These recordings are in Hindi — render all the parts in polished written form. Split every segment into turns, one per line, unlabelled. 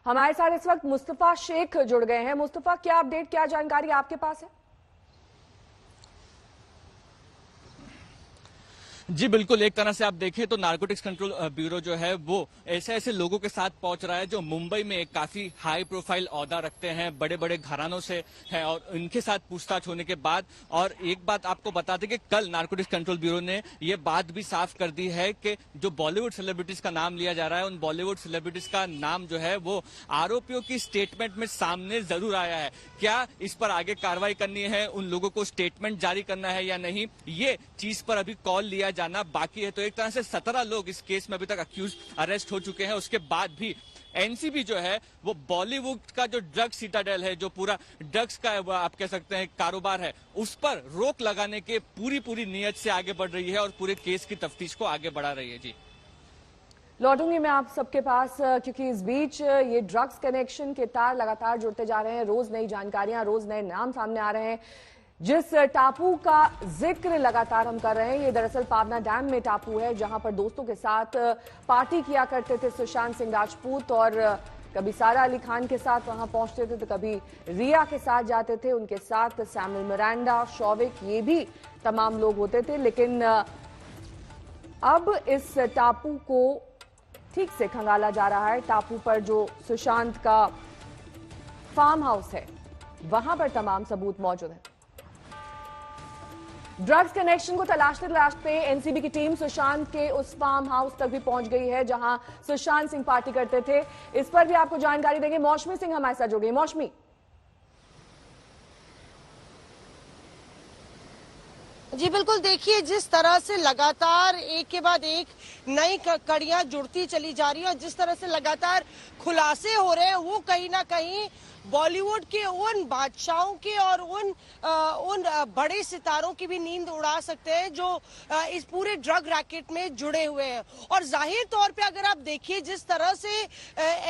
हमारे साथ इस वक्त मुस्तफा शेख जुड़ गए हैं। मुस्तफा, क्या अपडेट, क्या जानकारी आपके पास है?
जी बिल्कुल, एक तरह से आप देखें तो नारकोटिक्स कंट्रोल ब्यूरो जो है वो ऐसे ऐसे लोगों के साथ पहुंच रहा है जो मुंबई में एक काफी हाई प्रोफाइल ओहदा रखते हैं, बड़े बड़े घरानों से है, और इनके साथ पूछताछ होने के बाद। और एक बात आपको बता दें कि कल नारकोटिक्स कंट्रोल ब्यूरो ने ये बात भी साफ कर दी है कि जो बॉलीवुड सेलिब्रिटीज का नाम लिया जा रहा है, उन बॉलीवुड सेलिब्रिटीज का नाम जो है वो आरोपियों की स्टेटमेंट में सामने जरूर आया है। क्या इस पर आगे कार्रवाई करनी है, उन लोगों को स्टेटमेंट जारी करना है या नहीं, ये चीज पर अभी कॉल लिया जाना बाकी है। तो एक तरह से 17 लोग इस केस में अभी तक अक्यूज अरेस्ट हो चुके हैं। उसके बाद भी एनसीबी जो है वो बॉलीवुड का जो ड्रग सिटाडेल है, जो पूरा ड्रग्स का आप कह सकते हैं कारोबार है, उस पर रोक लगाने के पूरी नीयत से आगे बढ़ रही है और पूरे केस की तफ्तीश को आगे बढ़ा रही है। जी
लौटूंगी मैं आप सबके पास, क्योंकि इस बीच ये ड्रग्स कनेक्शन के तार लगातार जुड़ते जा रहे हैं। रोज नई जानकारियां, रोज नए नाम सामने आ रहे हैं। जिस टापू का जिक्र लगातार हम कर रहे हैं, ये दरअसल पावना डैम में टापू है, जहां पर दोस्तों के साथ पार्टी किया करते थे सुशांत सिंह राजपूत। और कभी सारा अली खान के साथ वहां पहुंचते थे, तो कभी रिया के साथ जाते थे, उनके साथ सैमुअल मिरांडा, शौविक, ये भी तमाम लोग होते थे। लेकिन अब इस टापू को ठीक से खंगाला जा रहा है। टापू पर जो सुशांत का फार्म हाउस है, वहां पर तमाम सबूत मौजूद है। ड्रग्स कनेक्शन को तलाशते तलाशते एनसीबी की टीम सुशांत के उस फार्म हाउस तक भी पहुंच गई है, जहां सुशांत सिंह पार्टी करते थे। इस पर भी आपको जानकारी देंगे। मौसमी सिंह हमारे साथ जुड़ गई। मौसमी,
जी बिल्कुल, देखिए जिस तरह से लगातार एक के बाद एक नई कड़ियां जुड़ती चली जा रही है और जिस तरह से लगातार खुलासे हो रहे हैं, वो कहीं ना कहीं बॉलीवुड के उन बादशाहों के और उन बड़े सितारों की भी नींद उड़ा सकते हैं जो इस पूरे ड्रग रैकेट में जुड़े हुए हैं। और जाहिर तौर पे अगर आप देखिए जिस तरह से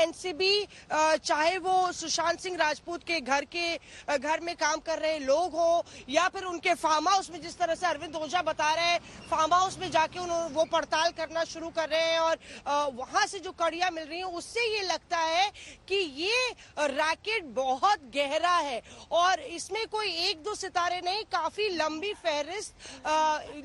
एनसीबी, चाहे वो सुशांत सिंह राजपूत के घर में काम कर रहे लोग हो या फिर उनके फार्म हाउस में, जिस तरह से अरविंद ओझा बता रहे हैं, फार्म हाउस में जाके वो पड़ताल करना शुरू कर रहे हैं और वहां से जो कड़ियां मिल रही हैं, उससे ये लगता है कि ये रैकेट बहुत गहरा है और इसमें कोई एक दो सितारे नहीं, काफी लंबी फहरिस्त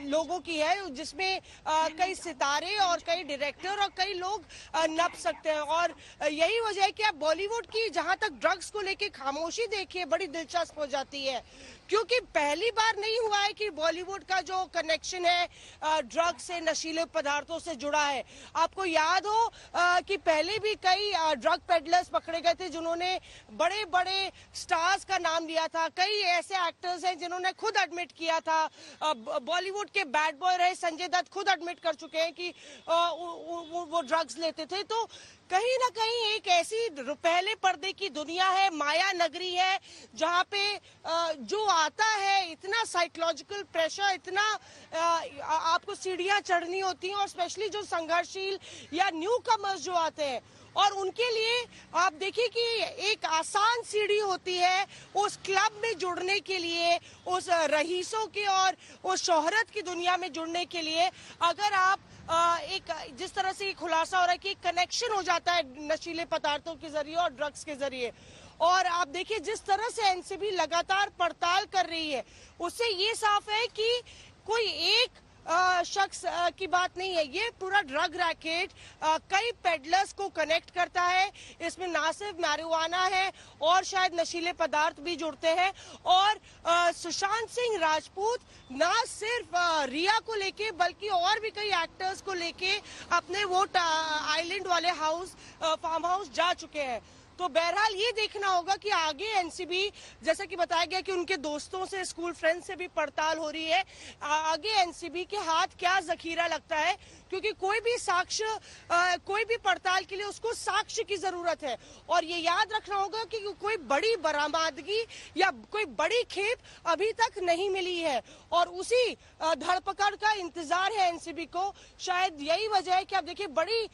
लोगों की है, जिसमें कई सितारे और कई डायरेक्टर और कई लोग नप सकते हैं। और यही वजह है कि आप बॉलीवुड की जहां तक ड्रग्स को लेके खामोशी देखिए, बड़ी दिलचस्प हो जाती है, क्योंकि पहली बार नहीं हुआ है कि बॉलीवुड का जो कनेक्शन है ड्रग्स से, नशीले पदार्थों से जुड़ा है। आपको याद हो कि पहले भी कई ड्रग पेडलर्स पकड़े गए थे जिन्होंने बड़े बड़े स्टार्स का नाम लिया था। कई ऐसे एक्टर्स हैं जिन्होंने खुद एडमिट किया था, बॉलीवुड के बैड बॉय रहे संजय दत्त खुद एडमिट कर चुके हैं कि वो ड्रग्स लेते थे। तो कहीं ना कहीं एक ऐसी पहले पर्दे की दुनिया है, माया नगरी है, जहाँ पे जो आता है इतना साइकोलॉजिकल प्रेशर, इतना आपको सीढ़ियां चढ़नी होती हैं, और स्पेशली जो संघर्षशील या न्यू कमर्स जो आते हैं, और उनके लिए आप देखिए कि एक आसान सीढ़ी होती है उस क्लब में जुड़ने के लिए, उस रईसों के और उस शोहरत की दुनिया में जुड़ने के लिए। अगर आप एक जिस तरह से ये खुलासा हो रहा है कि कनेक्शन हो जाता है नशीले पदार्थों के जरिए और ड्रग्स के जरिए, और आप देखिए जिस तरह से एनसीबी लगातार पड़ताल कर रही है, उससे ये साफ है कि कोई एक शख्स की बात नहीं है, ये पूरा ड्रग रैकेट कई पेडलर्स को कनेक्ट करता है। इसमें ना सिर्फ मैरिजुआना है और शायद नशीले पदार्थ भी जुड़ते हैं। और सुशांत सिंह राजपूत ना सिर्फ रिया को लेके बल्कि और भी कई एक्टर्स को लेके अपने वो आइलैंड वाले फार्म हाउस जा चुके हैं। तो बहरहाल ये देखना होगा कि आगे एनसीबी, जैसा कि बताया गया कि उनके दोस्तों से, स्कूल फ्रेंड से भी पड़ताल हो रही है, आगे एनसीबी के हाथ क्या जखीरा लगता है, क्योंकि कोई भी साक्ष्य, कोई भी पड़ताल के लिए उसको साक्ष्य की जरूरत है। और ये याद रखना होगा कि कोई बड़ी बरामदगी या कोई बड़ी खेप अभी तक नहीं मिली है और उसी धरपकड़ का इंतजार है एनसीबी को। शायद यही वजह है कि आप देखिए बड़ी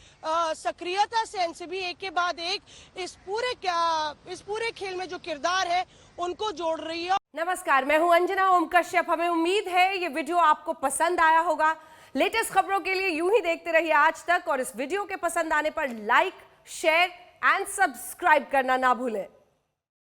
सक्रियता से एनसीबी एक के बाद एक इस पूरे खेल में जो किरदार है उनको जोड़ रही है।
नमस्कार, मैं हूं अंजना ओम कश्यप। हमें उम्मीद है ये वीडियो आपको पसंद आया होगा। लेटेस्ट खबरों के लिए यूं ही देखते रहिए आज तक, और इस वीडियो के पसंद आने पर लाइक, शेयर एंड सब्सक्राइब करना ना भूलें।